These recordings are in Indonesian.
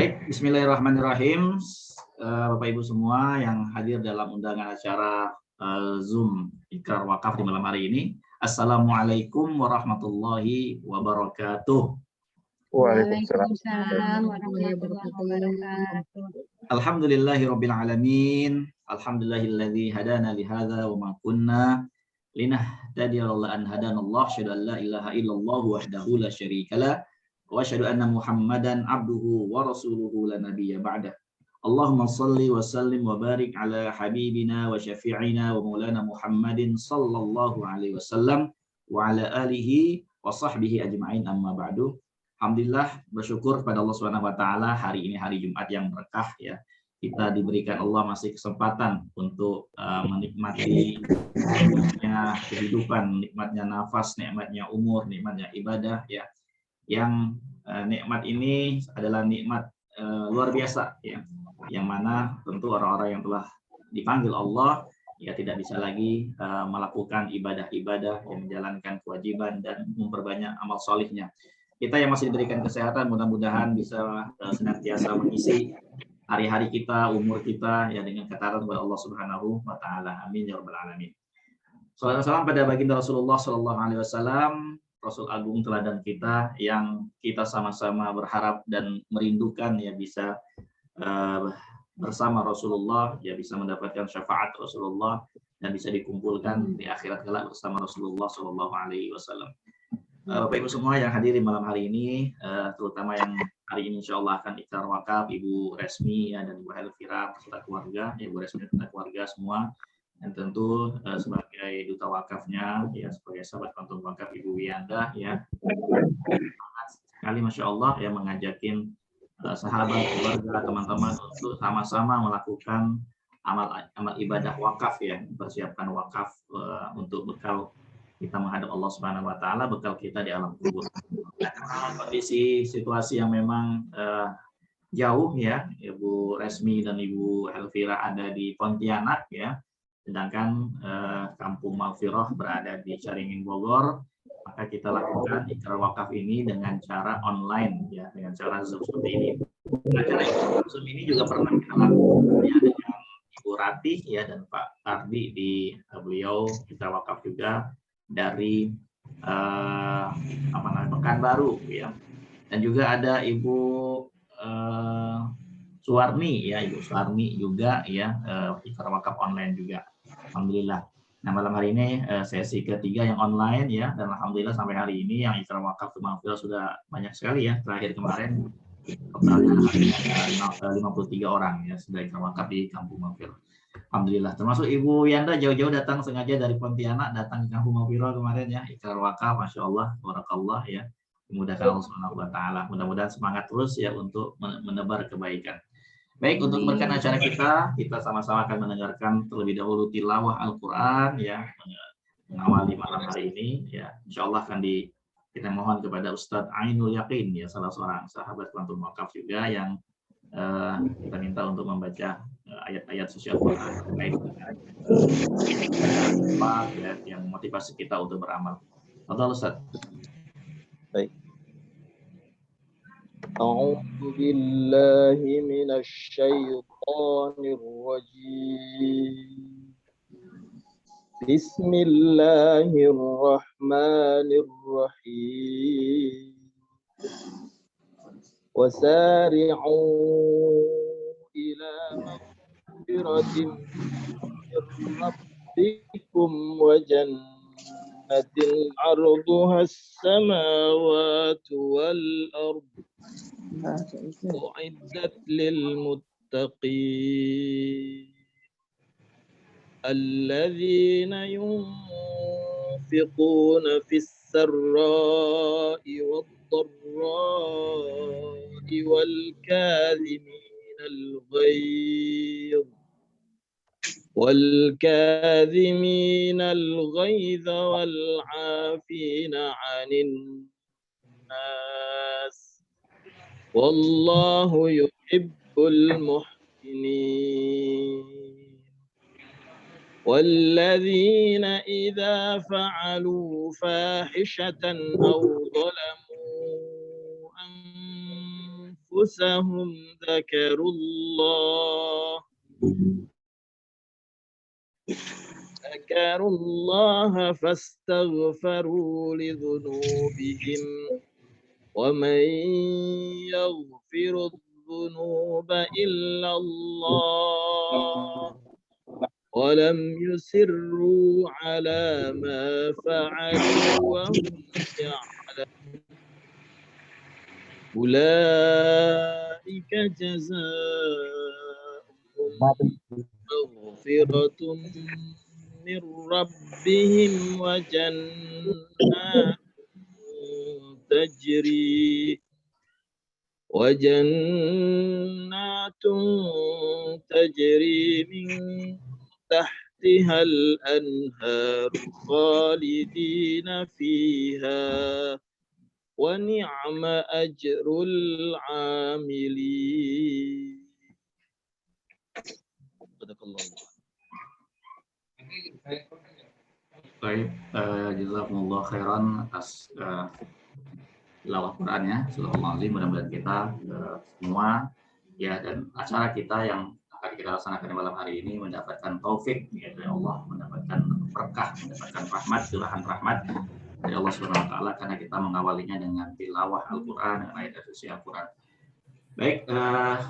Baik, bismillahirrahmanirrahim. Bapak Ibu semua yang hadir dalam undangan acara Zoom Ikrar Wakaf di malam hari ini. Assalamualaikum warahmatullahi wabarakatuh. Waalaikumsalam warahmatullahi wabarakatuh. Alhamdulillahirabbil alamin. Alhamdulillahilladzi hadana li hadza wa ma kunna linahtadiya laula an hadanallah. Asyhadu an la ilaha illallah wahdahu la syarikalah wa asyhadu anna Muhammadan abduhu wa rasuluhu la nabiyya ba'dah. Allahumma shalli wa sallim wa barik ala habibina wa syafi'ina wa maulana Muhammadin sallallahu alaihi wasallam wa ala alihi wa sahbihi ajma'in, amma ba'du. Alhamdulillah, bersyukur kepada Allah Subhanahu wa taala, hari ini hari Jumat yang berkah ya. Kita diberikan Allah masih kesempatan untuk menikmati nikmatnya kehidupan, nikmatnya nafas, nikmatnya umur, nikmatnya ibadah ya. Yang nikmat ini adalah nikmat luar biasa ya. Yang mana tentu orang-orang yang telah dipanggil Allah ya tidak bisa lagi melakukan ibadah-ibadah, yang menjalankan kewajiban dan memperbanyak amal solihnya. Kita yang masih diberikan kesehatan mudah-mudahan bisa senantiasa mengisi hari-hari kita, umur kita ya dengan ketaatan kepada Allah Subhanahu wa taala. Amin ya rabbal alamin. Salawat salam pada baginda Rasulullah sallallahu alaihi wasallam, Rasul agung teladan kita yang kita sama-sama berharap dan merindukan ya bisa bersama Rasulullah, ya bisa mendapatkan syafaat Rasulullah dan bisa dikumpulkan di akhirat kelak bersama Rasulullah sallallahu alaihi wasallam. Bapak Ibu semua yang hadir di malam hari ini, terutama yang hari ini insya Allah akan ikrar wakaf, Ibu Resmi ya, dan Ibu Helvira beserta keluarga, Ibu Resmi beserta keluarga semua, dan tentu sebagai duta wakafnya, ya sebagai sahabat kantor wakaf Ibu Wiyanda ya, semangat sekali Masya Allah ya mengajakin sahabat, keluarga, teman-teman untuk sama-sama melakukan amal ibadah wakaf ya, mempersiapkan wakaf untuk bekal kita menghadap Allah Subhanahu wa taala, bekal kita di alam kubur. Kondisi situasi yang memang jauh ya, Ibu Resmi dan Ibu Elvira ada di Pontianak ya, sedangkan Kampung Maghfirah berada di Caringin Bogor, maka kita lakukan ikrar wakaf ini dengan cara online ya, dengan cara Zoom seperti ini. Acara Zoom ini juga pernah kita lakukan ya dengan Ibu Ratih ya dan Pak Ardi, di beliau kita wakaf juga dari Pekanbaru ya, dan juga ada Ibu Suwarni ya, Ibu Suwarni juga ya, ikrar wakaf online juga, alhamdulillah. Nah malam hari ini sesi ketiga yang online ya, dan alhamdulillah sampai hari ini yang ikrar wakaf Maghfirah sudah banyak sekali ya. Terakhir kemarin totalnya 53 orang ya sudah ikrar wakaf di Kampung Maghfirah. Alhamdulillah, termasuk Ibu Yanda jauh-jauh datang sengaja dari Pontianak datang ke Kampung Maghfirah kemarin ya, ikrar wakaf, Masya Allah, barakallah ya, dimudahkan Allah Subhanahu wa taala. Mudah-mudahan semangat terus ya untuk menebar kebaikan. Baik, untuk berkan acara kita sama-sama akan mendengarkan terlebih dahulu tilawah Al-Quran ya, mengawali malam hari ini ya. Insya Allah akan kita mohon kepada Ustadz Ainul Yakin ya, salah seorang sahabat kantor wakaf juga, yang kita minta untuk membaca ayat-ayat suci Al-Quran terkait dengan ya, yang motivasi kita untuk beramal. Fadhal Ustaz. Baik. A'udzu billahi minasy syaithanir rajim. Bismillahirrahmanirrahim. Wasari'u ila maghfiratin min rabbikum wa jannatin 'arduha as-samawati wal ardh u'iddat lil muttaqin alladzina yunfiquna fis sarra'i wad dharra'i wal kadhimina al-ghayz wal 'afina 'anil nas wallahu yuhibbul muhsinin. والذين إذا فعلوا فاحشة أو ظلموا أنفسهم ذكروا الله فاستغفروا لذنوبهم ومن يغفر الذنوب إلا الله ولم يسروا على ما فعلوا وهم يعلمون أولئك جزاؤهم مغفرة من ربهم وجنات تجري من تحتها الأنهار خالدين فيها ونعم أجر العاملين. صدق الله. Baik, jazakumullah khairan atas tilawah Qurannya, Subhanallah, mudah-mudahan kita semua ya, dan acara kita yang akan kita laksanakan malam hari ini mendapatkan taufik ya, dari Allah, mendapatkan berkah, mendapatkan rahmat, curahan rahmat dari Allah Subhanahu wa taala, karena kita mengawalinya dengan tilawah Al-Qur'an, dengan ayat suci Al-Qur'an. Baik,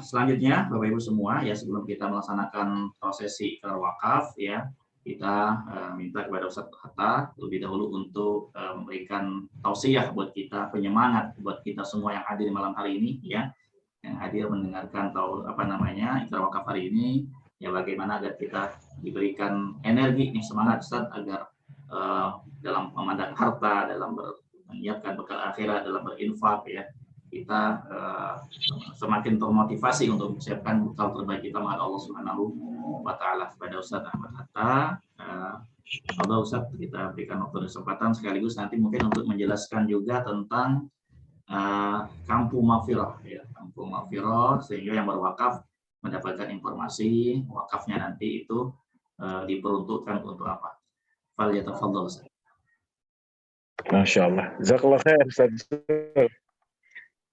selanjutnya Bapak Ibu semua ya, sebelum kita melaksanakan prosesi wakaf ya, kita minta kepada Ustadz Hatta lebih dahulu untuk memberikan tausiah buat kita, penyemangat buat kita semua yang hadir malam hari ini ya, yang hadir mendengarkan ikrar wakaf hari ini ya, bagaimana agar kita diberikan energi nih, semangat Ustadz, agar dalam memandang harta, dalam menyiapkan bekal akhirat, dalam berinfak ya, kita semakin termotivasi untuk mempersiapkan bekal terbaik kita menghadap Allah Subhanahu wa taala. Kepada Ustadz Ahmad Hatta, Allah Ustadz, kita berikan waktu dan kesempatan sekaligus nanti mungkin untuk menjelaskan juga tentang kampung Maghfirah ya, kampung Maghfirah, sehingga yang berwakaf mendapatkan informasi wakafnya nanti itu diperuntukkan untuk apa. Fal yatafadhal Ustaz. Masya Allah. Jazakallah khair Ustaz.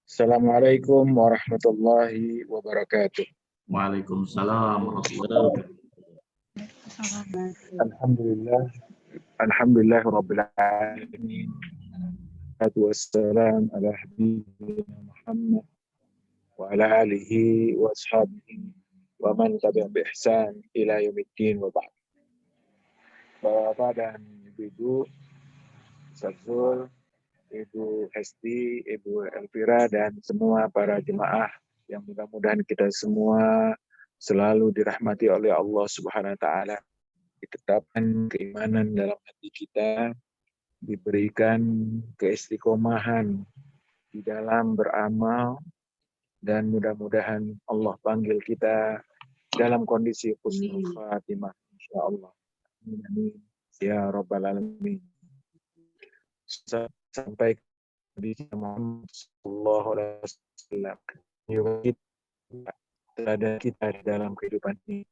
Assalamualaikum warahmatullahi wabarakatuh. Waalaikumsalam warahmatullahi wabarakatuh. Alhamdulillah rabbil alamin. Wassalam ala habibina Muhammad wa ala alihi wa ashabihi wa man tabi'ahum bi ihsan ila yaumiddin wa ba'd. Bapak dan Ibu Sazul, Ibu Hesti, Ibu Elvira, dan semua para jemaah yang mudah-mudahan kita semua selalu dirahmati oleh Allah Subhanahu wa taala, ditetapkan keimanan dalam hati kita, diberikan keistiqomahan di dalam beramal, dan mudah-mudahan Allah panggil kita dalam kondisi husnul khatimah insyaallah. Amin ya rabbal alamin. Sampai Nabi Muhammad sallallahu alaihi wasallam ada kita di dalam kehidupan ini.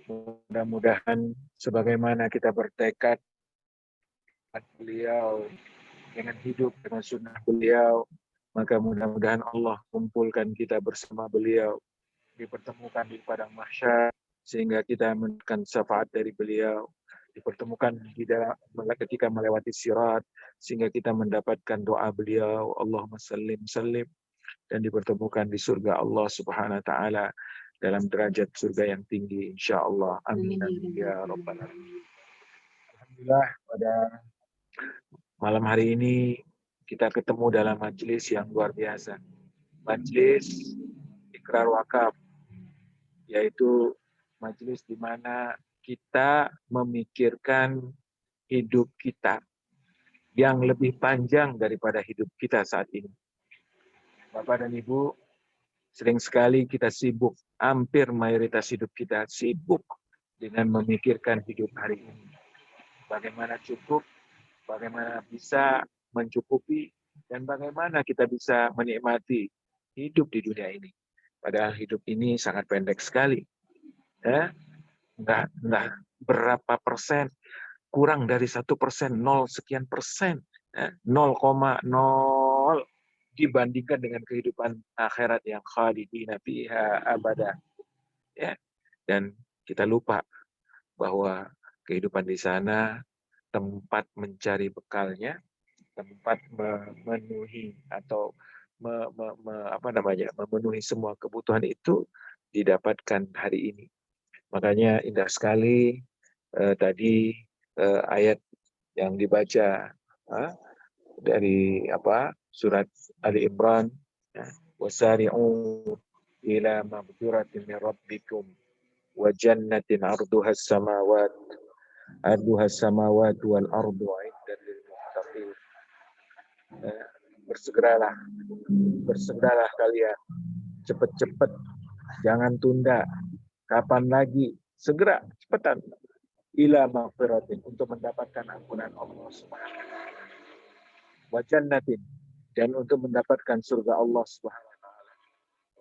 Mudah-mudahan sebagaimana kita bertekad beliau dengan hidup dengan sunnah beliau, maka mudah-mudahan Allah kumpulkan kita bersama beliau, dipertemukan di padang mahsyar sehingga kita mendapatkan syafaat dari beliau, dipertemukan di dalam ketika melewati sirat sehingga kita mendapatkan doa beliau, Allahumma sallim sallim, dan dipertemukan di surga Allah Subhanahu wa taala dalam derajat surga yang tinggi insyaallah. Amin ya rabbal alamin. Alhamdulillah, pada malam hari ini kita ketemu dalam majelis yang luar biasa. Majelis ikrar wakaf, yaitu majelis di mana kita memikirkan hidup kita yang lebih panjang daripada hidup kita saat ini. Bapak dan Ibu, sering sekali kita sibuk, hampir mayoritas hidup kita sibuk dengan memikirkan hidup hari ini. Bagaimana cukup, bagaimana bisa mencukupi, dan bagaimana kita bisa menikmati hidup di dunia ini. Padahal hidup ini sangat pendek sekali. Ya? Enggak berapa persen, kurang dari 1%, 0 sekian persen, 0,0 dibandingkan dengan kehidupan akhirat yang khalidina fiha abada. Ya. Dan kita lupa bahwa kehidupan di sana tempat mencari bekalnya, tempat memenuhi atau memenuhi semua kebutuhan itu didapatkan hari ini. Makanya indah sekali tadi ayat yang dibaca dari surat Ali Imran, wasari'u ila maghfiratin min rabbikum wa jannatin arduha samawat wal ardu 'iddat lil muttaqin. Bersegeralah kalian, cepat-cepat, jangan tunda. Kapan lagi? Segera, cepetan. Ila maghfiratin, untuk mendapatkan ampunan Allah Subhanahu wa taala. Wa jannatin, dan untuk mendapatkan surga Allah Subhanahu wa taala.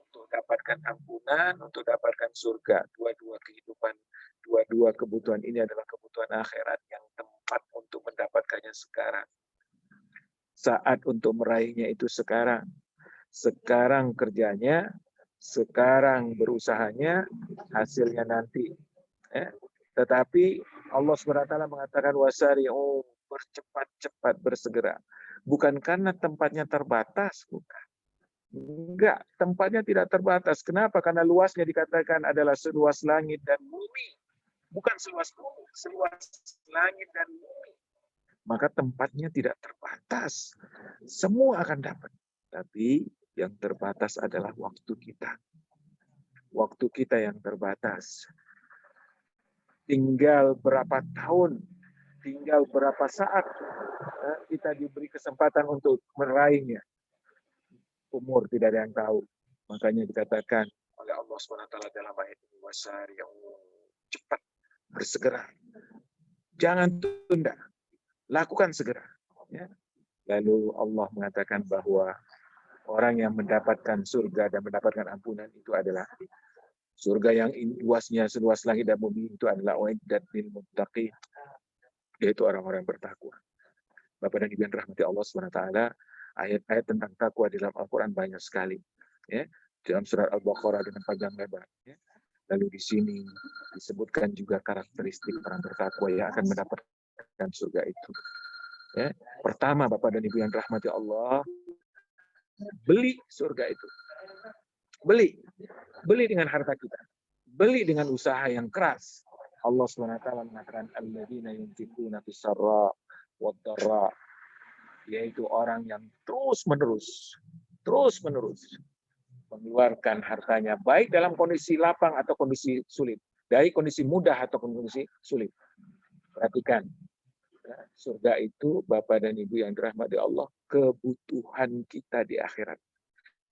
Untuk dapatkan ampunan, untuk dapatkan surga, dua-dua kehidupan, dua-dua kebutuhan ini adalah kebutuhan akhirat yang tempat untuk mendapatkannya sekarang. Saat untuk meraihnya itu sekarang. Sekarang kerjanya, sekarang berusahanya, hasilnya nanti. Tetapi Allah SWT mengatakan wasari'u, bercepat-cepat, bersegera. Bukan karena tempatnya terbatas, bukan. Enggak, tempatnya tidak terbatas. Kenapa? Karena luasnya dikatakan adalah seluas langit dan bumi. Bukan seluas bumi, seluas langit dan bumi. Maka tempatnya tidak terbatas. Semua akan dapat. Tapi yang terbatas adalah waktu kita. Waktu kita yang terbatas. Tinggal berapa tahun, tinggal berapa saat kita diberi kesempatan untuk meraihnya. Umur tidak ada yang tahu. Makanya dikatakan oleh Allah SWT dalam ayat ini, wasari'u, cepat, bersegera. Jangan tunda. Lakukan segera. Ya. Lalu Allah mengatakan bahwa orang yang mendapatkan surga dan mendapatkan ampunan itu adalah surga yang luasnya seluas langit dan bumi, itu adalah uiddat lil muttaqin, yaitu orang-orang yang bertakwa. Bapak dan Ibu yang dirahmati Allah SWT, ayat-ayat tentang takwa dalam Al-Quran banyak sekali. Ya. Dalam surat Al-Baqarah dengan panjang lebar. Ya. Lalu di sini disebutkan juga karakteristik orang bertakwa yang akan mendapatkan surga itu. Ya. Pertama, Bapak dan Ibu yang dirahmati Allah, beli surga itu. Beli dengan harta kita. Beli dengan usaha yang keras. Allah SWT mengatakan alladzina yunfiquna fis-sarra wad-dharra, yaitu orang yang terus-menerus mengeluarkan hartanya, baik dalam kondisi lapang atau kondisi sulit, dari kondisi mudah atau kondisi sulit. Perhatikan, surga itu, Bapak dan Ibu yang dirahmati Allah, kebutuhan kita di akhirat.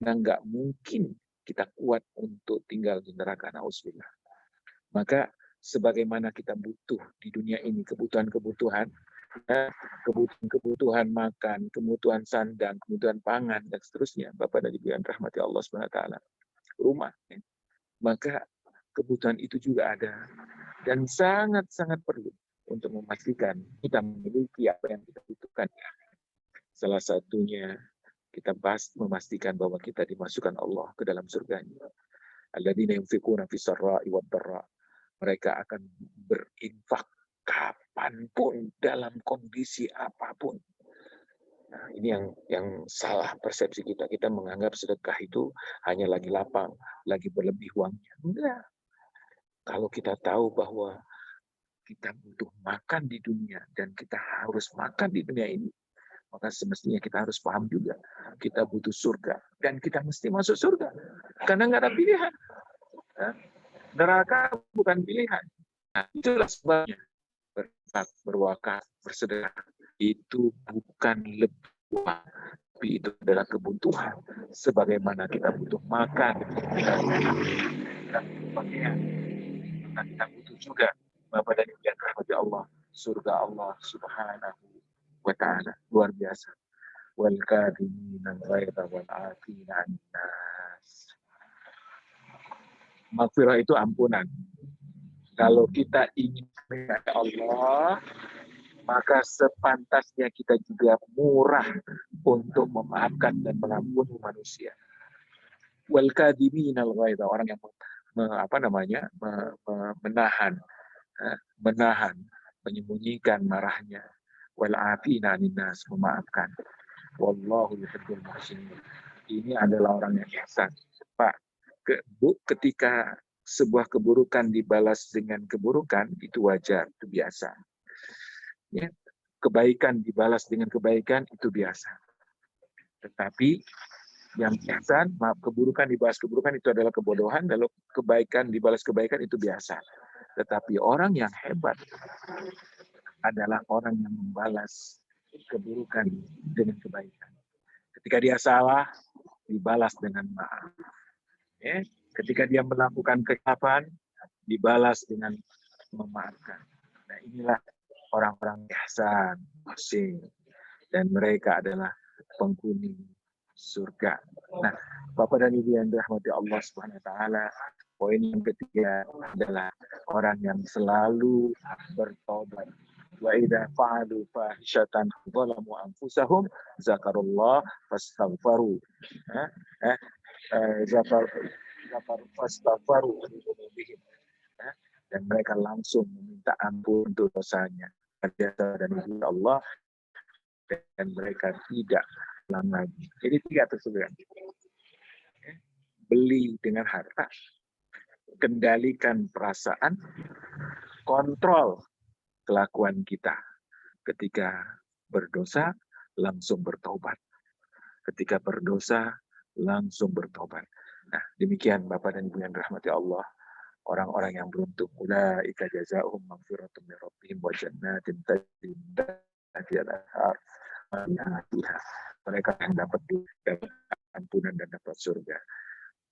Nah, nggak mungkin kita kuat untuk tinggal di neraka, na'udzubillah. Maka sebagaimana kita butuh di dunia ini kebutuhan-kebutuhan, kebutuhan makan, kebutuhan sandang, kebutuhan pangan, dan seterusnya, Bapak dan Ibu yang dirahmati Allah SWT, rumah, ya. Maka kebutuhan itu juga ada, dan sangat-sangat perlu untuk memastikan kita memiliki apa yang kita butuhkan. Salah satunya kita memastikan bahwa kita dimasukkan Allah ke dalam surganya. Alladzina yunfiquna fis-sarra'i wad-dharra. Mereka akan berinfak kapanpun, dalam kondisi apapun. Nah, ini yang salah persepsi kita. Kita menganggap sedekah itu hanya lagi lapang, lagi berlebih uangnya. Enggak. Kalau kita tahu bahwa kita butuh makan di dunia dan kita harus makan di dunia ini, maka semestinya kita harus paham juga kita butuh surga dan kita mesti masuk surga karena nggak ada pilihan. Neraka bukan pilihan. Nah, itulah sebabnya berinfak, berwakaf, bersedekah itu bukan lebih, tapi itu adalah kebutuhan. Sebagaimana kita butuh makan, kita butuh pakaian, kita butuh juga, Bapak dan Ibu yang dirahmati Allah, surga Allah Subhanahu wa ta'ala. Luar biasa. Wal kadhimina al-ghaidha wal 'afina 'anil nas. Maghfirah itu ampunan. Kalau kita ingin kepada Allah, maka sepantasnya kita juga murah untuk memaafkan dan mengampuni manusia. Wal kadhiminal ghaidha, orang yang menahan, menyembunyikan marahnya. Wal afina 'anil nas, memaafkan. Wallahu yuhibbul muhsinin. Ini adalah orang yang ihsan. Pak, ketika sebuah keburukan dibalas dengan keburukan, itu wajar, itu biasa. Ya, kebaikan dibalas dengan kebaikan, itu biasa. Tetapi yang ihsan, maaf, keburukan dibalas keburukan itu adalah kebodohan, lalu kebaikan dibalas kebaikan itu biasa. Tetapi orang yang hebat adalah orang yang membalas keburukan dengan kebaikan. Ketika dia salah, dibalas dengan maaf. Ya. Ketika dia melakukan kesalahan, dibalas dengan memaafkan. Nah, inilah orang-orang ihsan, muhsin, dan mereka adalah penghuni surga. Nah, Bapak dan Ibu yang dirahmati Allah Subhanahu wa taala, poin yang ketiga adalah orang yang selalu bertobat. Wa idza fa'alu fahishatan zalamu anfusahum zakarullah fastaghfaru. Fastaghfaru dzunubihim. Dan mereka langsung meminta ampun untuk dosanya. Dan Allah, dan mereka tidak ulang lagi. Jadi 3 tersebut. Beli dengan harta, kendalikan perasaan, kontrol kelakuan kita. Ketika berdosa, langsung bertobat. Ketika berdosa, langsung bertobat. Nah, demikian Bapak dan Ibu yang dirahmati Allah, orang-orang yang beruntung. Ulaika jazaohum maghfiratun min rabbihim wa jannatin tajri min tahtiha al-anhar. Mereka yang dapat ampunan dan dapat surga.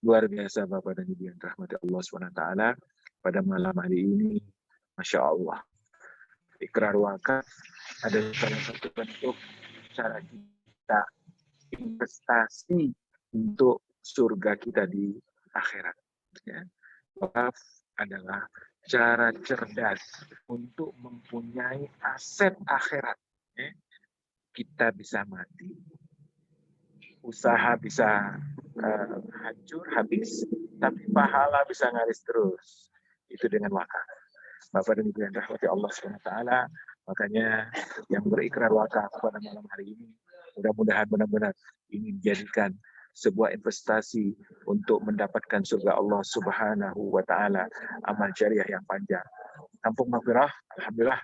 Luar biasa Bapak dan Ibu yang dirahmati Allah SWT. Pada malam hari ini, Masya Allah, ikrar wakaf adalah salah satu bentuk cara kita investasi untuk surga kita di akhirat. Ya. Wakaf adalah cara cerdas untuk mempunyai aset akhirat. Ya. Kita bisa mati, usaha bisa hancur, habis, tapi pahala bisa ngaris terus. Itu dengan wakaf. Bapak dan Ibu yang dirahmati Allah SWT, makanya yang berikrar wakaf pada malam hari ini, mudah-mudahan benar-benar ini dijadikan sebuah investasi untuk mendapatkan surga Allah Subhanahu wa taala, amal jariah yang panjang. Kampung Maghfirah, alhamdulillah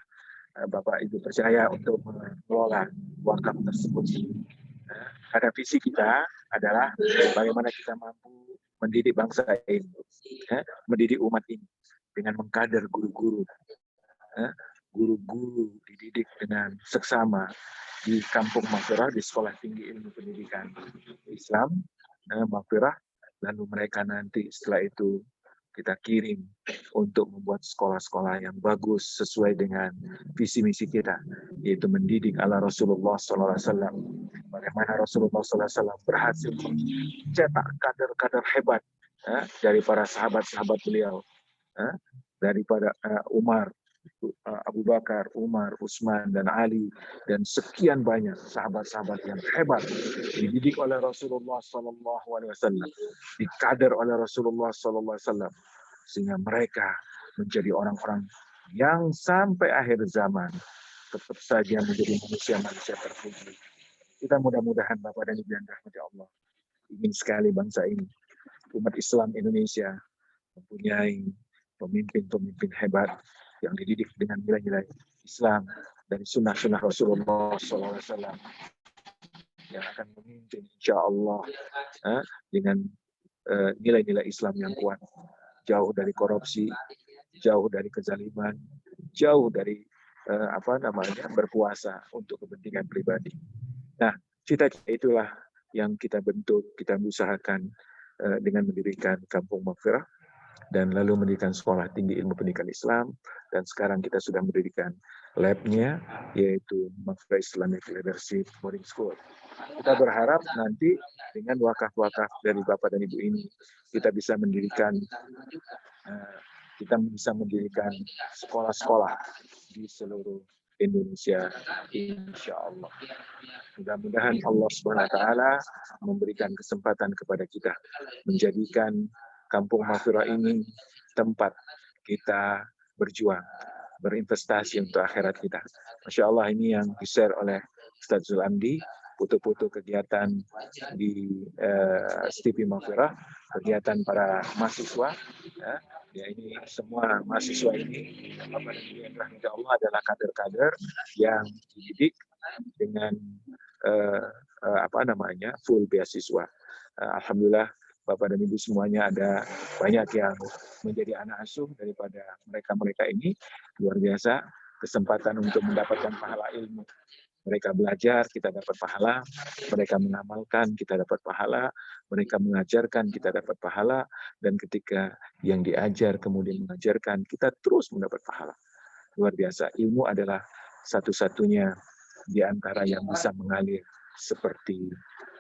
Bapak Ibu percaya untuk mengelola wakaf tersebut. Karena visi kita adalah bagaimana kita mampu mendidik bangsa ini, mendidik umat ini dengan mengkader guru-guru. Guru-guru dididik dengan seksama di Kampung Maghfirah, di Sekolah Tinggi Ilmu Pendidikan Islam, Maghfirah, lalu mereka nanti setelah itu kita kirim untuk membuat sekolah-sekolah yang bagus sesuai dengan visi misi kita, yaitu mendidik ala Rasulullah SAW. Bagaimana Rasulullah SAW berhasil mencetak kader-kader hebat dari para sahabat-sahabat beliau, daripada Umar, Abu Bakar, Umar, Utsman, dan Ali, dan sekian banyak sahabat-sahabat yang hebat dididik oleh Rasulullah SAW, dikader oleh Rasulullah SAW, sehingga mereka menjadi orang-orang yang sampai akhir zaman tetap saja menjadi manusia-manusia terpuji. Kita mudah-mudahan Bapak dan Ibu yang dirahmati Allah, ingin sekali bangsa ini, umat Islam Indonesia, mempunyai pemimpin-pemimpin hebat yang dididik dengan nilai-nilai Islam dari sunnah-sunnah Rasulullah SAW, yang akan memimpin insya Allah dengan nilai-nilai Islam yang kuat, jauh dari korupsi, jauh dari kezaliman, jauh dari berkuasa untuk kepentingan pribadi. Nah, cita-cita itulah yang kita bentuk, kita usahakan dengan mendirikan Kampung Maghfirah, dan lalu mendirikan Sekolah Tinggi Ilmu Pendidikan Islam, dan sekarang kita sudah mendirikan lab-nya, yaitu Maghfirah Islamic Leadership Boarding School. Kita berharap nanti dengan wakaf-wakaf dari Bapak dan Ibu ini, kita bisa mendirikan sekolah-sekolah di seluruh Indonesia, insya Allah. Mudah-mudahan Allah SWT memberikan kesempatan kepada kita menjadikan Kampung Maghfirah ini tempat kita berjuang, berinvestasi untuk akhirat kita. Masya Allah, ini yang di-share oleh Ustaz Zulamdi, foto-foto kegiatan di STP Maghfirah, kegiatan para mahasiswa. Ya, ini semua mahasiswa ini, insya Allah adalah kader-kader yang dididik dengan full beasiswa. Alhamdulillah, Bapak dan Ibu semuanya ada banyak yang menjadi anak asuh daripada mereka-mereka ini. Luar biasa kesempatan untuk mendapatkan pahala ilmu. Mereka belajar, kita dapat pahala. Mereka mengamalkan, kita dapat pahala. Mereka mengajarkan, kita dapat pahala. Dan ketika yang diajar kemudian mengajarkan, kita terus mendapat pahala. Luar biasa. Ilmu adalah satu-satunya di antara yang bisa mengalir seperti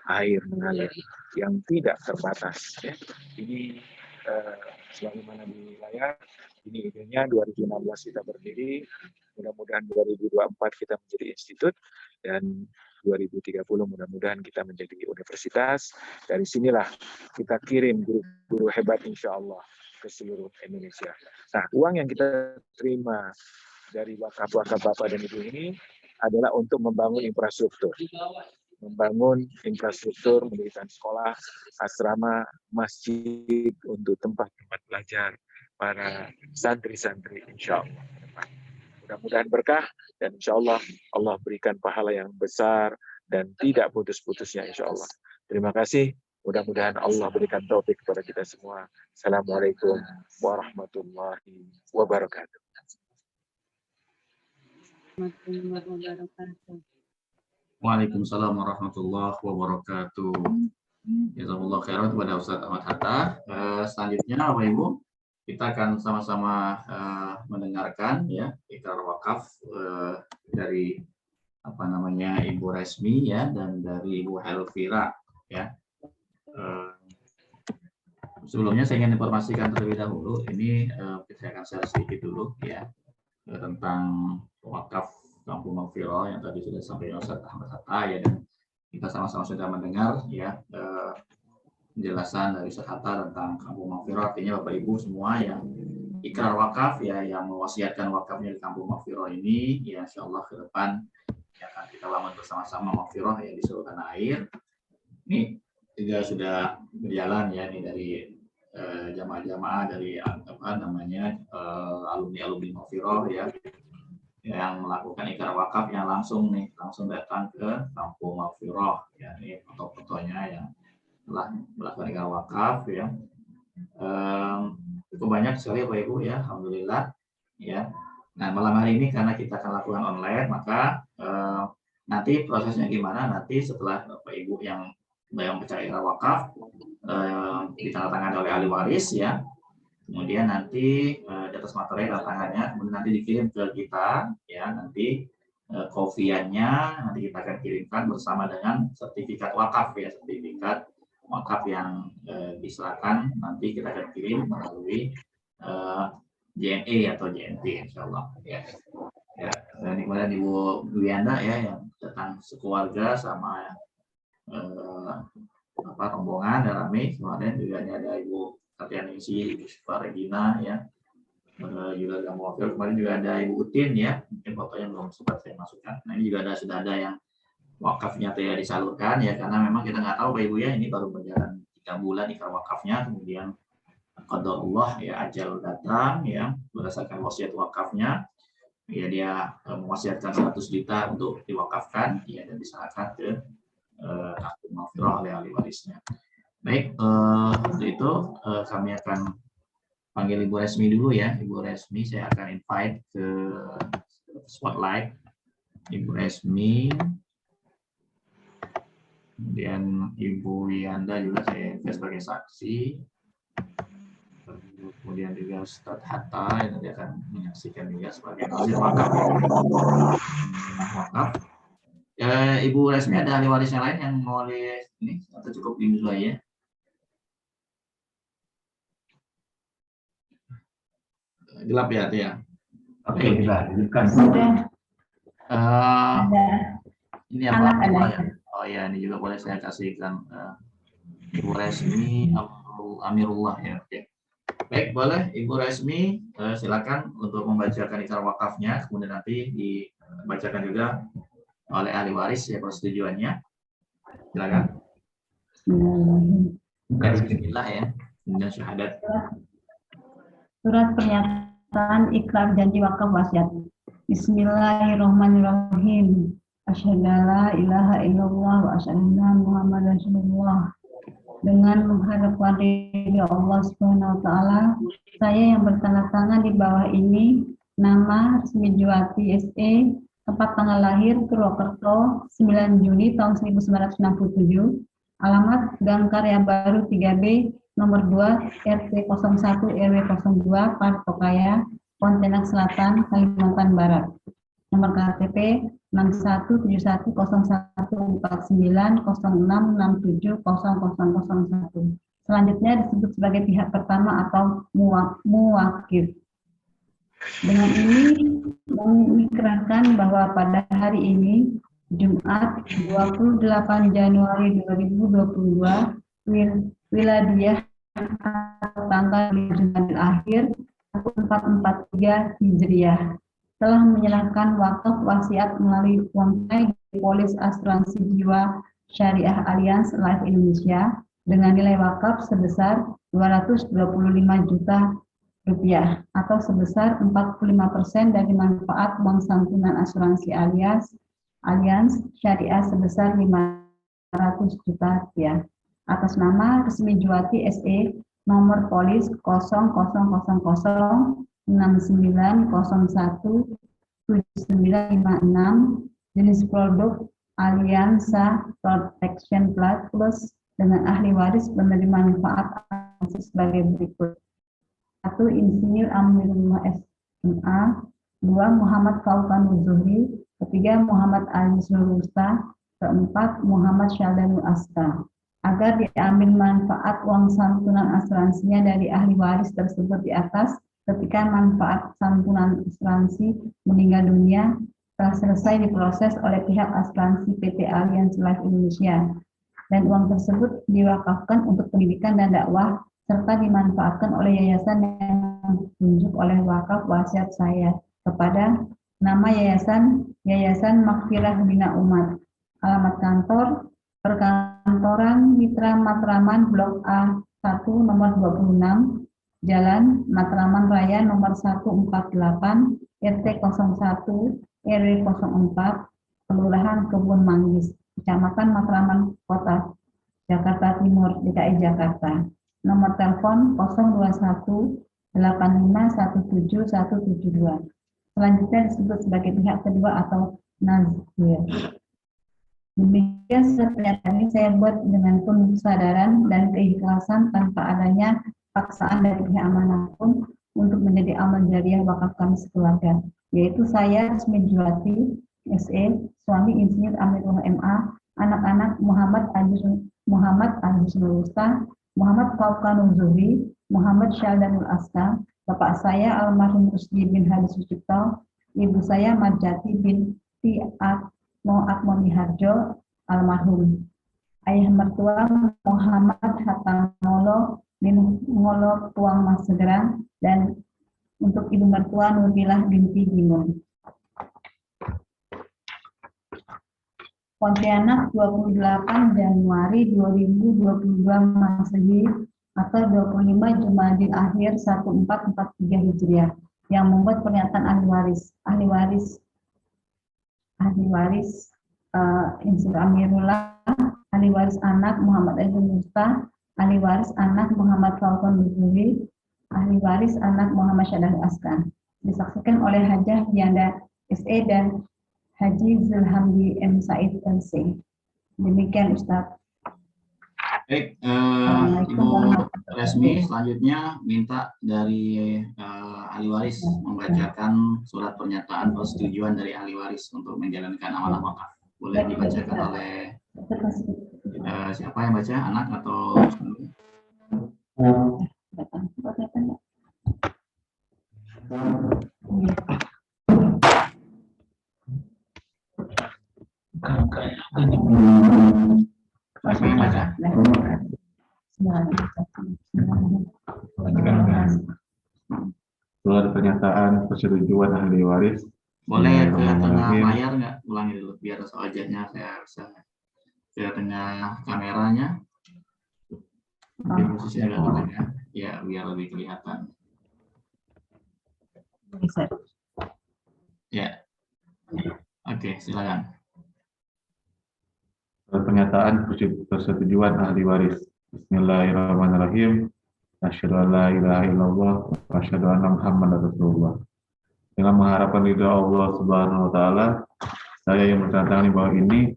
air mengalir yang tidak terbatas. Ya. Ini sebagaimana di layar, ini idenya 2016 kita berdiri, mudah-mudahan 2024 kita menjadi institut, dan 2030 mudah-mudahan kita menjadi universitas. Dari sinilah kita kirim guru-guru hebat insya Allah ke seluruh Indonesia. Nah, uang yang kita terima dari wakaf-wakaf Bapak dan Ibu ini adalah untuk membangun infrastruktur. Membangun infrastruktur, mendirikan sekolah, asrama, masjid untuk tempat-tempat belajar para santri-santri insya Allah. Mudah-mudahan berkah dan insya Allah Allah berikan pahala yang besar dan tidak putus-putusnya insya Allah. Terima kasih. Mudah-mudahan Allah berikan taufik kepada kita semua. Assalamualaikum warahmatullahi wabarakatuh. Waalaikumsalam warahmatullahi wabarakatuh. Jazakallahu khairan kepada Ustaz Ahmad Hatta. Selanjutnya Bapak Ibu, kita akan sama-sama mendengarkan ya ikrar wakaf dari Ibu Resmi ya dan dari Ibu Helvira ya. Sebelumnya saya ingin informasikan terlebih dahulu, ini saya akan share sedikit dulu ya tentang wakaf Kampung Maghfirah yang tadi sudah disampaikan Ustaz Ahmad Hatta ya, dan kita sama-sama sudah mendengar ya penjelasan dari Ustaz Hatta tentang Kampung Maghfirah. Artinya Bapak Ibu semua yang ikrar wakaf ya, yang mewasiatkan wakafnya di Kampung Maghfirah ini ya, insyaallah ke depan ya akan kita bangun bersama-sama Maghfirah ya di seluruh tanah air. Ini juga sudah berjalan ya, ini dari jamaah-jamaah dari alumni Maghfirah ya yang melakukan ikrar wakaf yang langsung datang ke Kampung Maghfirah ya, ini foto-fotonya yang telah melakukan ikrar wakaf ya. Cukup banyak sekali Bapak Ibu ya, alhamdulillah ya. Nah, malam hari ini karena kita akan lakukan online, maka nanti prosesnya gimana, nanti setelah Bapak Ibu yang percaya ikrar wakaf ditandatangani oleh ahli waris ya. Kemudian nanti di atas materai tangannya, kemudian nanti dikirim ke kita ya, nanti kopiannya nanti kita akan kirimkan bersama dengan sertifikat wakaf ya, sertifikat wakaf yang diserahkan nanti kita akan kirim melalui JNE atau JNT insyaallah ya. Ya, dan kemudian Ibu Dwianda ya yang datang sekeluarga sama rombongan dan rame. Kemudian juga ada Ibu Tatianisi, Ibu Syifa Regina ya, juga ada Mawafil. Kemarin juga ada Ibu Utin ya, mungkin fotonya belum sempat saya masukkan. Nah, ini juga sudah ada yang wakafnya tidak disalurkan ya, karena memang kita nggak tahu Pak Ibu ya, ini baru berjalan 3 bulan ikrar wakafnya, kemudian qadarullah ya, ajal datang ya, berdasarkan wasiat wakafnya ya, dia mewasiatkan 100 juta untuk diwakafkan ya, dan diserahkan ke Kampung Maghfirah oleh ahli warisnya. Baik, untuk itu kami akan panggil Ibu Resmi dulu ya. Ibu Resmi saya akan invite ke spotlight. Ibu Resmi, kemudian Ibu Wianda juga saya invite sebagai saksi. Kemudian juga Ustaz Hatta yang nanti akan menyaksikan juga sebagai nazir wakaf. Ibu Resmi, ada ahli waris yang lain yang mau ini atau cukup ini dulu ya? Gelap ya, Tia? Oke, sudah. Ada Ini apa? anak ada Abdullah ya. ya? Oh ya, ini juga boleh saya kasihkan. Ibu Resmi Amirullah ya. Oke. Baik, boleh Ibu Resmi, silakan untuk membacakan ikrar wakafnya, kemudian nanti dibacakan juga oleh ahli waris ya persetujuannya. Silakan. Bukan bismillah ya. Kemudian syahadat. Surat pernyataan ikrar janji wakaf wasiat. Bismillahirrahmanirrahim. Asyhadu alla ilaha illallah wa asyhadu anna Muhammadar Rasulullah. Dengan mengharapkan ridha Allah Subhanahu wa taala, saya yang bertanda tangan di bawah ini, nama Resmi Juwati SE, tempat tanggal lahir Purwokerto 9 Juni tahun 1967, alamat Gang Karya Baru 3B, nomor 2, RT 01 RW 02, Partokaya, Pontianak Selatan, Kalimantan Barat. Nomor KTP 61714906670001. Selanjutnya disebut sebagai pihak pertama atau muwakil. Dengan ini mengikrarkan bahwa pada hari ini, Jumat 28 Januari 2022, wilayah tanggal Jumadil Akhir 1443 Hijriah telah menyerahkan wakaf wasiat melalui uang tunai di Polis Asuransi Jiwa Syariah Alliance Life Indonesia dengan nilai wakaf sebesar 225 juta rupiah atau sebesar 45% dari manfaat uang santunan asuransi Alliance Syariah sebesar 500 juta rupiah atas nama Resmi Juwati SE nomor polis 0000 6901 7956, jenis produk Aliansa Protection Plus dengan ahli waris penerima manfaat sebagai berikut. 1. Insinyur Amirullah SMA, 2. Muhammad Fauqan Zuhri, 3. Muhammad Ali Nurusta, 4. Muhammad Syaldanul Asta. Agar diambil manfaat uang santunan asuransinya dari ahli waris tersebut di atas, ketika manfaat santunan asuransi meninggal dunia telah selesai diproses oleh pihak asuransi PT Alliance Life Indonesia dan uang tersebut diwakafkan untuk pendidikan dan dakwah serta dimanfaatkan oleh yayasan yang ditunjuk oleh wakaf wasiat saya kepada nama Yayasan Maghfirah Bina Umat, alamat kantor Perkantoran Mitra Matraman Blok A1 nomor 26, Jalan Matraman Raya nomor 148, RT 01, RW 04, Kelurahan Kebun Manggis, Kecamatan Matraman, Kota Jakarta Timur, DKI Jakarta. Nomor telepon 021 85 17172. Selanjutnya disebut sebagai pihak kedua atau nazir. Demikian surat pernyataan ini saya buat dengan penuh kesadaran dan keikhlasan tanpa adanya paksaan dari pihak manapun untuk menjadi amal jariah wakaf kami sekeluarga, yaitu saya Resmi Juwati SE, suami Insinyur Amirullah MA, anak-anak Muhammad Agus Nurusta, Muhammad Fauqan Zuhri, Muhammad Syaldanul Asta, bapak saya almarhum Rusdi bin Hadi Sucipto, ibu saya Marjati binti Atmoni Harjo almarhum, ayah mertua Muhammad Hatamolo bin Ngolo Tuang Mas Segerang, dan untuk ibu mertua Nurbilah binti Ginung. Pontianak 28 Januari 2022 Masehi atau 25 Jumadil Akhir 1443 Hijriah yang membuat pernyataan ahli waris Insinyur Amirullah, ahli waris anak Muhammad Ali Musta, ahli waris anak Muhammad Fauqan Zuhri, ahli waris anak Muhammad Syaldanul Asta, disaksikan oleh Hajah Dianda SE dan Haji Zulhamdi M. Said LC. Demikian Ustaz. Baik, Ibu Resmi, selanjutnya minta dari ahli waris membacakan surat pernyataan persetujuan dari ahli waris untuk menjalankan amanah wakaf. Boleh dibacakan oleh siapa yang baca, anak atau Surat pernyataan persetujuan ahli waris. Boleh ke tengah Bismillahirrahmanirrahim. layar nggak? Ulangi dulu biar soalnya saya bisa ke tengah kameranya. Mungkin posisinya agak ke tengah, ya biar lebih kelihatan. Bisa. Ya, oke, silakan. Surat pernyataan persetujuan ahli waris. Bismillahirrahmanirrahim. Asyhadu an la ilaha illallah wa asyhadu anna Muhammadar Rasulullah. Dengan mengharapkan ridha Allah Subhanahu wa taala, saya yang menandatangani bahwa ini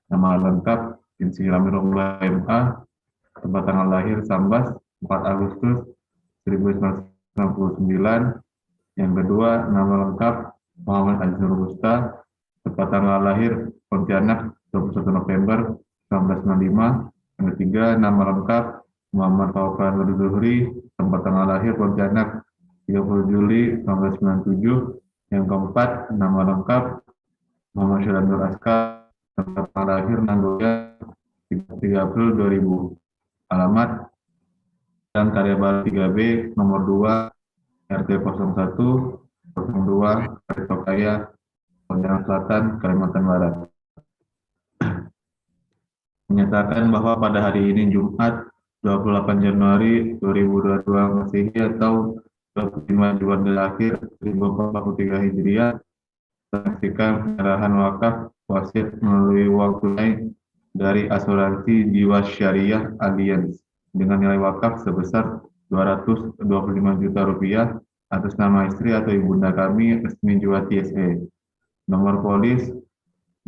nama lengkap Insi Ramirullah MA, tempat tanggal lahir Sambas 4 Agustus 1999. Yang kedua, nama lengkap Muhammad Azhar Musta, tempat tanggal lahir Pontianak 21 November 1995. Yang ketiga, nama lengkap Muhammad Taufan Zuhri, tempat tanggal lahir Pontianak 30 Juli 1997. Yang keempat, nama lengkap Muhammad Syahdan Nur Askar, tempat tanggal lahir Nagoya 3 April 2000. Alamat dan Karya Baru 3B nomor 2 RT 01 02 Karitokaya, Pontianak Selatan, Kalimantan Barat. Menyatakan bahwa pada hari ini Jumat 28 Januari 2022 Masehi atau 25 Jumadil Akhir 1443 Hijriah, saksikan penyerahan wakaf wasiat melalui uang tunai dari asuransi jiwa syariah Alliance dengan nilai wakaf sebesar 225 juta rupiah atas nama istri atau ibunda kami resmi jiwa TSE. Nomor polis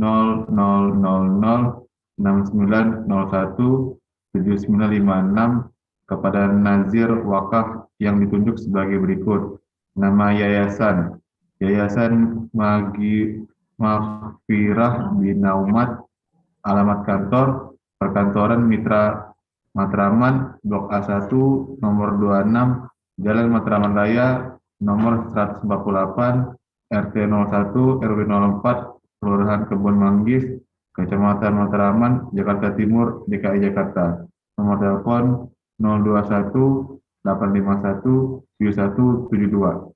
000069017956 kepada Nazir Wakaf yang ditunjuk sebagai berikut. Nama yayasan Maghfirah Binaumat. Alamat kantor Perkantoran Mitra Matraman, Blok A1, nomor 26, Jalan Matraman Raya, nomor 148, RT 01, RW 04, Kelurahan Kebon Manggis, Kecamatan Matraman, Jakarta Timur, DKI Jakarta. Nomor telepon 021 851 7172.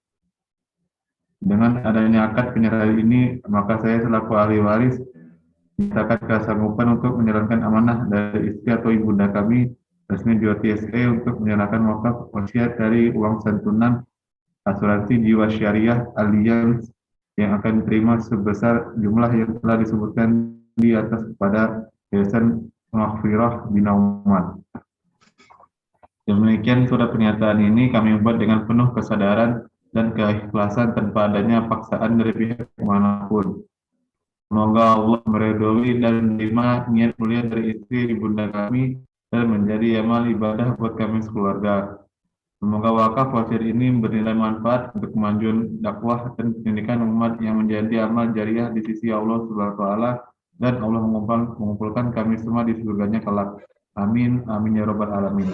Dengan adanya akad penyerahan ini, maka saya selaku ahli waris menyatakan kesanggupan untuk menyerahkan amanah dari istri atau ibunda kami resmi jiwa TSE untuk menyerahkan wakaf wasiat dari uang santunan asuransi jiwa syariah Alliance yang akan diterima sebesar jumlah yang telah disebutkan di atas kepada Yayasan Maghfirah Binaumat. Demikian surat pernyataan ini kami buat dengan penuh kesadaran dan keikhlasan tanpa adanya paksaan dari pihak manapun. Semoga Allah meridhoi dan menerima niat mulia dari istri ibunda kami dan menjadi amal ibadah buat kami sekeluarga. Semoga wakaf wasiat ini bernilai manfaat untuk kemajuan dakwah dan pendidikan umat yang menjadi amal jariah di sisi Allah Subhanahu wa taala dan Allah mengumpulkan kami semua di surganya kelak. Amin amin ya rabbal alamin.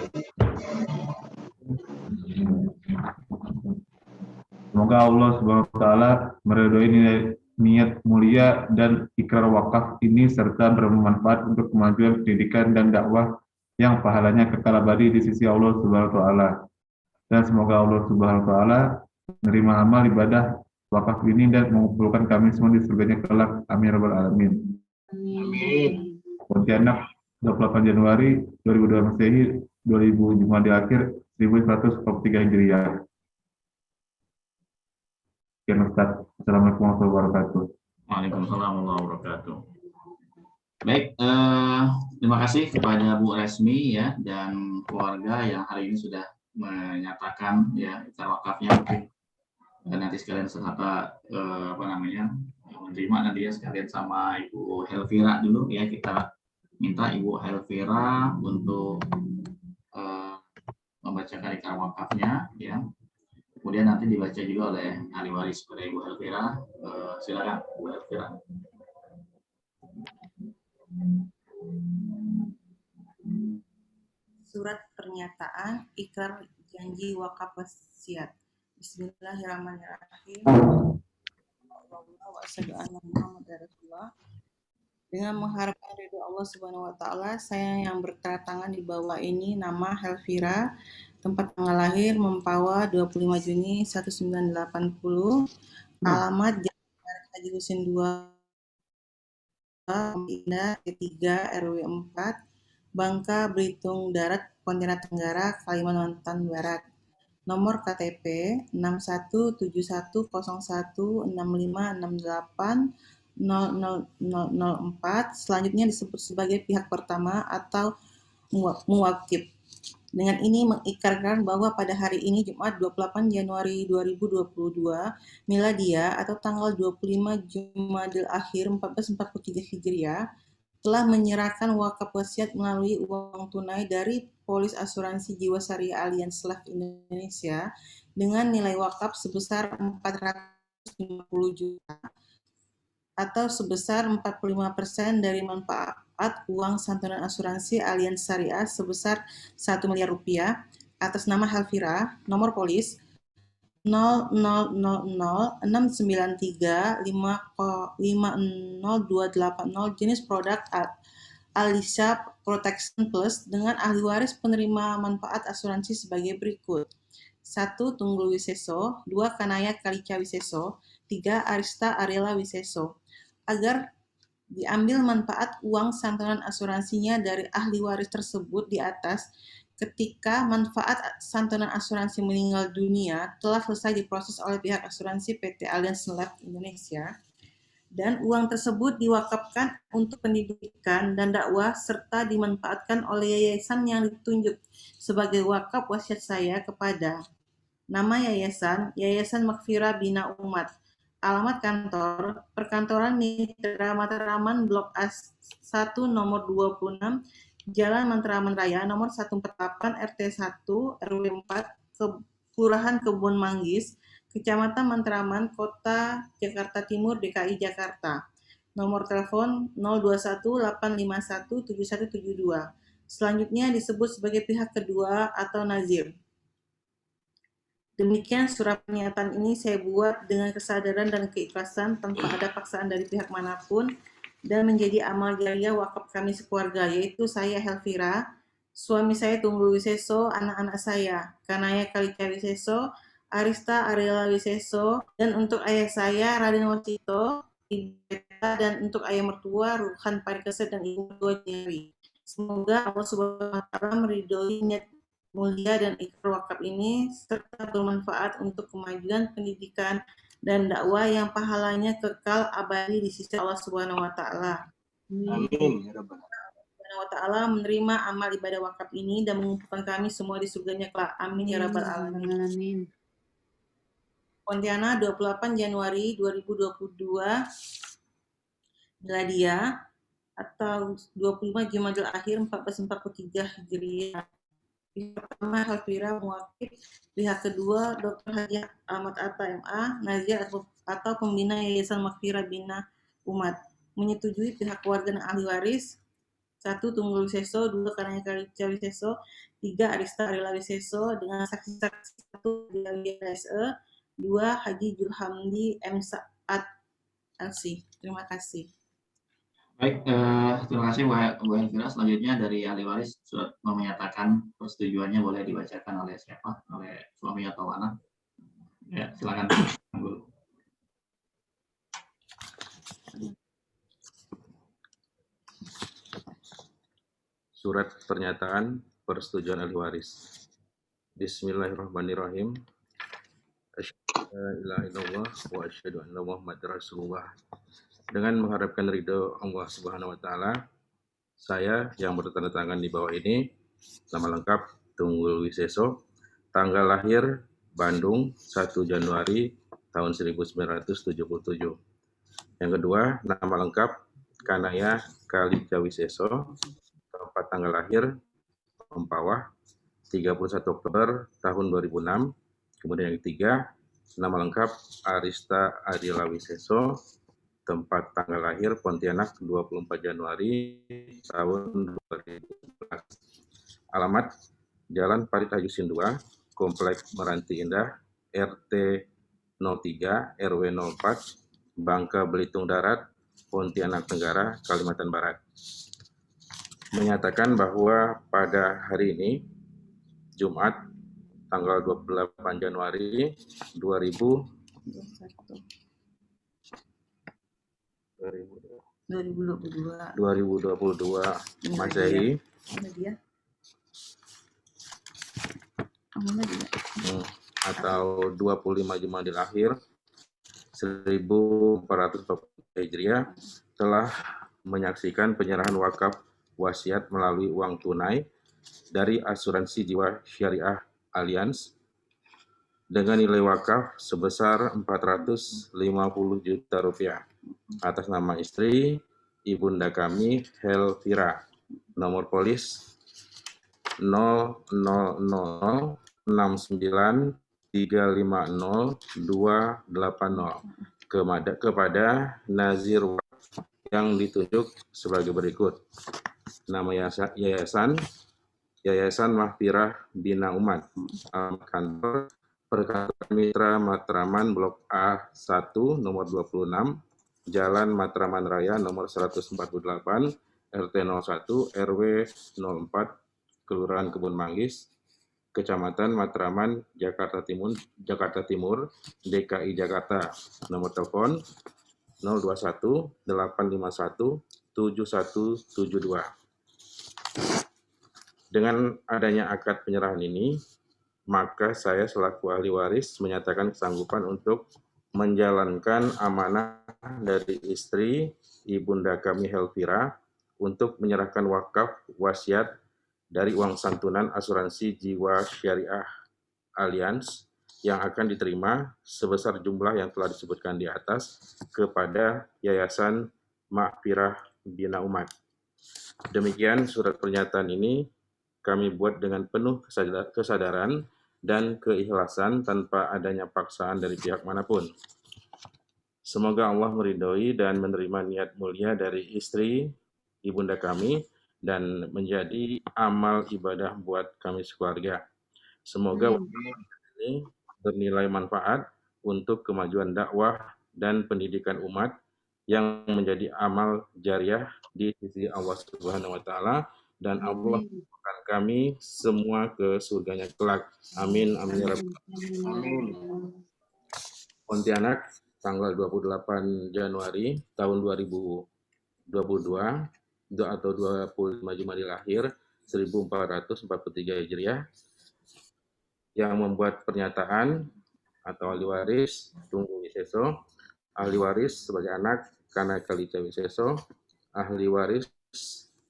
Semoga Allah Subhanahu wa taala meridhoi niat mulia dan ikrar wakaf ini serta bermanfaat untuk kemajuan pendidikan dan dakwah yang pahalanya kekal abadi di sisi Allah Subhanahu wa taala. Dan semoga Allah Subhanahu wa taala menerima amal ibadah wakaf ini dan mengumpulkan kami semua di surganya kelak. Amin rabbal alamin. Amin. Pontianak 28 Januari 2002 Masehi, 2000 Jumadil Akhir 1143 Hijriah. Ustaz. Assalamualaikum warahmatullahi wabarakatuh. Waalaikumsalam warahmatullahi wabarakatuh. Baik, terima kasih kepada Bu Resmi ya dan keluarga yang hari ini sudah menyatakan ya ikrar wakafnya. Dan nanti sekalian menerima nanti ya sekalian sama Ibu Helvira dulu ya, kita minta Ibu Helvira untuk membacakan ikrar wakafnya ya. Kemudian nanti dibaca juga oleh ahli waris kepada Ibu Helvira. Silakan Bu Helvira. Surat pernyataan ikrar janji wakaf wasiat. Bismillahirrahmanirrahim. Wa asyhadu anna Muhammadar Rasulullah. Dengan mengharapkan ridho Allah Subhanahu wa taala, saya yang bertanda tangan di bawah ini nama Helvira, tempat tanggal lahir Mempawah 25 Juni 1980, alamat Jalan Haji Husin 2, Indah Ketiga RW 4, Bangka Belitung Darat, Pontianak Tenggara, Kalimantan Barat. Nomor KTP 617165680004, selanjutnya disebut sebagai pihak pertama atau muwakil. Dengan ini mengikrarkan bahwa pada hari ini Jumat 28 Januari 2022 Miladia atau tanggal 25 Jumadil Akhir 1443 Hijriah telah menyerahkan wakaf wasiat melalui uang tunai dari polis asuransi Jiwasraya Allianz Life Indonesia dengan nilai wakaf sebesar 450 juta atau sebesar 45% dari manfaat uang santunan asuransi Allianz Syariah sebesar 1 miliar rupiah atas nama Helvira, nomor polis 00006935502080, jenis produk Alisha Protection Plus dengan ahli waris penerima manfaat asuransi sebagai berikut. 1. Tunggul Wiseso, 2. Kanaya Kalica Wiseso, 3. Arista Arela Wiseso. Agar diambil manfaat uang santunan asuransinya dari ahli waris tersebut di atas, ketika manfaat santunan asuransi meninggal dunia telah selesai diproses oleh pihak asuransi PT Allianz Life Indonesia, dan uang tersebut diwakafkan untuk pendidikan dan dakwah serta dimanfaatkan oleh yayasan yang ditunjuk sebagai wakaf wasiat saya kepada nama yayasan, Yayasan Makfirah Bina Umat. Alamat kantor, Perkantoran Mitra Matraman Blok A1 nomor 26, Jalan Matraman Raya nomor 148 RT 1 RW 4, Kelurahan Kebun Manggis, Kecamatan Matraman, Kota Jakarta Timur, DKI Jakarta. Nomor telepon 0218517172. Selanjutnya disebut sebagai pihak kedua atau nazir. Demikian surat pernyataan ini saya buat dengan kesadaran dan keikhlasan tanpa ada paksaan dari pihak manapun dan menjadi amal jariah wakaf kami sekeluarga, yaitu saya Helvira, suami saya Tunggul Wiseso, anak-anak saya Kanaya Kalica Wiseso, Arista Arela Wiseso, dan untuk ayah saya Raden Wasito, dan untuk ayah mertua Ruhan Parikeset dan ibu mertua Jerry. Semoga Allah Subhanahu wa taala meridhoi niat mulia dan ikrar wakaf ini serta bermanfaat untuk kemajuan pendidikan dan dakwah yang pahalanya kekal abadi di sisi Allah Subhanahu wa taala. Amin ya rabbal Subhanahu wa taala menerima amal ibadah wakaf ini dan mengumpulkan kami semua di surganya kelak. Amin ya rabbal alamin. Pontianak 28 Januari 2022 Miladia atau 25 Jumadil Akhir 1443 Hijriah. Pihak pertama Helvira muwakil, pihak kedua Dr. Haji Ahmad Atta MA, nazir atau pembina Yayasan Makfirah Bina Umat. Menyetujui pihak keluarga dan ahli waris 1. Tunggul Wiseso, 2. Kanaya Kalica Wiseso, 3. Arista Arela Wiseso dengan saksi-saksi 1. DLSE, 2. Haji Julhamdi M. Saad LC. Terima kasih. Baik, terima kasih Bu Elvira. Selanjutnya dari ahli waris surat menyatakan persetujuannya boleh dibacakan oleh siapa? Oleh suami atau anak? Ya, silakan. Surat pernyataan persetujuan ahli waris. Bismillahirrahmanirrahim. Asyhadu an la ilaha illallah wa asyhadu anna Muhammadar Rasulullah. Dengan mengharapkan ridho Allah Subhanahu wa taala, saya yang bertanda tangan di bawah ini, nama lengkap Tunggul Wiseso, tanggal lahir Bandung 1 Januari tahun 1977. Yang kedua, nama lengkap Kanaya Kalica Wiseso, tempat tanggal lahir Mempawah 31 Oktober tahun 2006. Kemudian yang ketiga, nama lengkap Arista Arela Wiseso, tempat tanggal lahir Pontianak 24 Januari tahun 2011. Alamat Jalan Parit Hajusin 2, Kompleks Meranti Indah, RT 03 RW 04, Bangka Belitung Darat, Pontianak Tenggara, Kalimantan Barat. Menyatakan bahwa pada hari ini, Jumat, tanggal 28 Januari 2022 Masehi, atau 25 Jumadil Akhir 1440 Hijriah, telah menyaksikan penyerahan wakaf wasiat melalui uang tunai dari Asuransi Jiwa Syariah Alliance dengan nilai wakaf sebesar 450 juta rupiah atas nama istri ibunda kami Helvira, nomor polis 00069350280 kepada Nazir yang ditunjuk sebagai berikut. Nama Yayasan Mahfirah Bina Umat, kantor Perkantoran Mitra Matraman Blok A1 nomor 26, Jalan Matraman Raya nomor 148, RT 01, RW 04, Kelurahan Kebun Manggis, Kecamatan Matraman, Jakarta Timur, DKI Jakarta. Nomor telepon 021 851 7172. Dengan adanya akad penyerahan ini, maka saya selaku ahli waris menyatakan kesanggupan untuk menjalankan amanah dari istri ibunda kami Helvira untuk menyerahkan wakaf wasiat dari uang santunan Asuransi Jiwa Syariah Alliance yang akan diterima sebesar jumlah yang telah disebutkan di atas kepada Yayasan Mahfirah Bina Umat. Demikian surat pernyataan ini kami buat dengan penuh kesadaran dan keikhlasan tanpa adanya paksaan dari pihak manapun. Semoga Allah meridhoi dan menerima niat mulia dari istri ibunda kami dan menjadi amal ibadah buat kami sekeluarga. Semoga ini bernilai manfaat untuk kemajuan dakwah dan pendidikan umat yang menjadi amal jariah di sisi Allah Subhanahu wa taala dan Allah memasukkan kami semua ke surganya kelak. Amin amin ya rabbal alamin. Pontianak, tanggal 28 Januari tahun 2022 atau 25 Jumadil Akhir 1443 Hijriah, yang membuat pernyataan atau ahli waris Tunggu Wiseso, ahli waris sebagai anak Kana Kalica Wiseso, ahli waris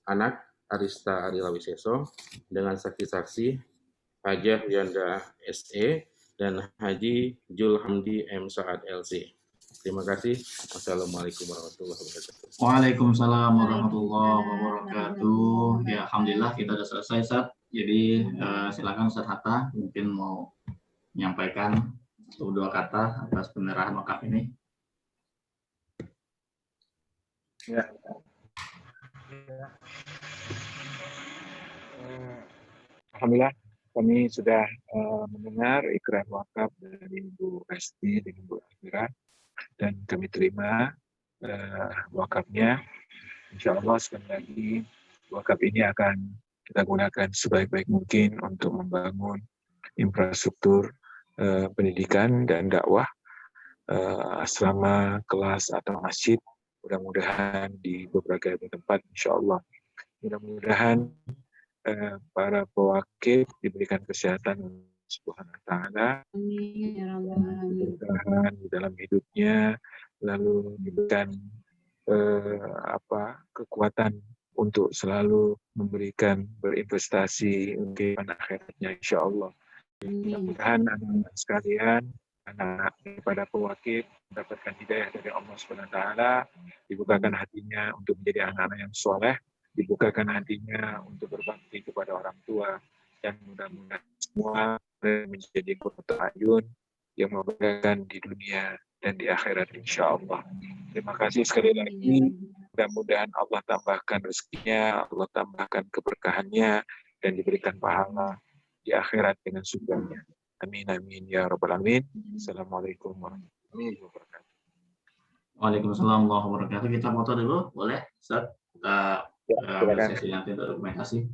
anak Arista Arila Wiseso dengan saksi-saksi Hajah Yanda SE dan Haji Jul Hamdi M. Saad LC. Terima kasih. Wassalamualaikum warahmatullahi wabarakatuh. Waalaikumsalam warahmatullahi wabarakatuh. Ya, alhamdulillah kita sudah selesai, Ustaz. Jadi silakan Ustaz Hatta mungkin mau menyampaikan dua kata atas penyerahan wakaf ini. Ya. Alhamdulillah kami sudah mendengar ikrar wakaf dari Bu Esti dengan Bu Elvira dan kami terima wakafnya. Insya Allah sekali lagi wakaf ini akan kita gunakan sebaik-baik mungkin untuk membangun infrastruktur pendidikan dan dakwah, asrama, kelas atau masjid, mudah-mudahan di beberapa tempat insya Allah. Mudah-mudahan para pewakil diberikan kesehatan Subhanahu wa taala, kemudahan di dalam hidupnya, lalu diberikan kekuatan untuk selalu memberikan berinvestasi untuk akhiratnya insya Allah. Mudah-mudahan anak-anak sekalian, anak-anak daripada pewakil mendapatkan hidayah dari Allah Subhanahu wa taala, dibukakan hatinya untuk menjadi anak-anak yang soleh, dibukakan hatinya untuk berbakti kepada orang tua, dan mudah-mudahan semua menjadi qurratu a'yun yang membanggakan di dunia dan di akhirat insya Allah. Terima kasih sekali lagi. Mudah-mudahan Allah tambahkan rezekinya, Allah tambahkan keberkahannya, dan diberikan pahala di akhirat dengan surganya. Amin amin ya rabbal alamin. Assalamualaikum warahmatullahi wabarakatuh. Waalaikumsalam warahmatullahi wabarakatuh. Kita foto dulu, boleh? Ustaz, kita ambil silakan. sesi nanti untuk dokumentasi.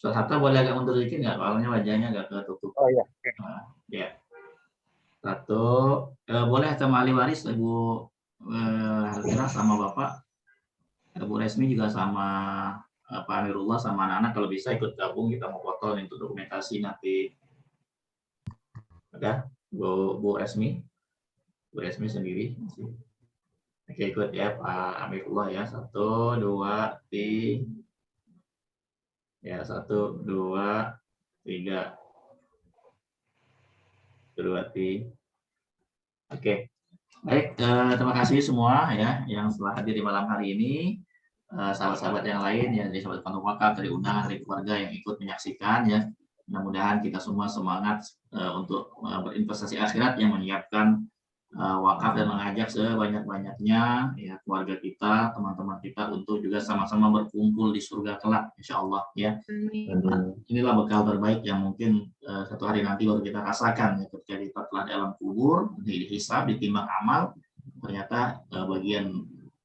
Ustaz Hatta boleh agak mundur dikit nggak? Soalnya wajahnya agak ketutup. Oh iya. Ya. Satu, boleh sama ahli waris, Ibu Halkira sama Bapak. Bu Resmi juga sama Pak Amirullah sama anak-anak kalau bisa ikut gabung, kita mau foto untuk dokumentasi nanti. Ada Bu Resmi sendiri. Oke, ikut ya Pak Amirullah ya. 1, 2, 3. Ya 1, 2, 3. 2, 3. Oke. Baik, terima kasih semua ya yang telah hadir di malam hari ini. Sahabat-sahabat yang lain ya, dari sahabat Kantor Wakaf, dari undangan, dari keluarga yang ikut menyaksikan ya. Mudah-mudahan kita semua semangat untuk berinvestasi akhirat, yang menyiapkan wakaf dan mengajak sebanyak-banyaknya ya keluarga kita, teman-teman kita untuk juga sama-sama berkumpul di surga kelak, insya Allah ya. Inilah bekal terbaik yang mungkin satu hari nanti baru kita rasakan ya, ketika kita telah dalam kubur, dihisab, ditimbang amal, ternyata bagian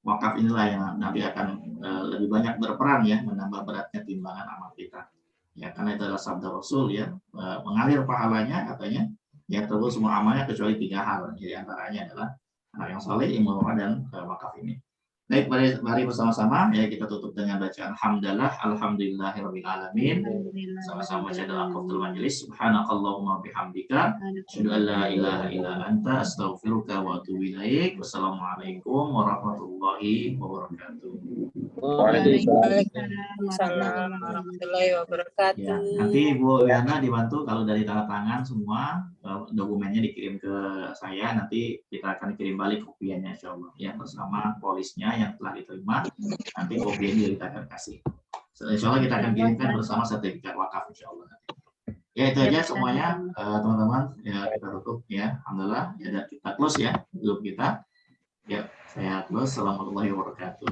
wakaf inilah yang nanti akan lebih banyak berperan ya, menambah beratnya timbangan amal kita. Ya, karena itu adalah sabda Rasul ya, mengalir pahalanya katanya, ya terus semua amalnya kecuali 3 hal. Jadi antaranya adalah anak yang saleh, ilmu dan wakaf ini. Baik, mari bersama-sama ya kita tutup dengan bacaan hamdalah, alhamdulillahirabbil alamin. Sama-sama baca dalam qaftul majelis. Subhanakallahumma bihamdika, asyhadu an la ilaha illa anta, astaghfiruka wa atubu ilaik. Wassalamualaikum warahmatullahi wabarakatuh. Waalaikumsalam warahmatullahi wabarakatuh. Ya, nanti Bu Yana dibantu kalau dari tanda tangan semua dokumennya dikirim ke saya, nanti kita akan kirim balik kopiannya insyaallah ya, bersama polisnya yang telah diterima, nanti kopiannya kita akan kasih. Insyaallah kita akan kirimkan bersama sertifikat wakaf insyaallah. Ya itu aja semuanya teman-teman ya, kita tutup ya, alhamdulillah ya, dan kita close ya grup kita ya, saya close. Assalamualaikum warahmatullahi wabarakatuh.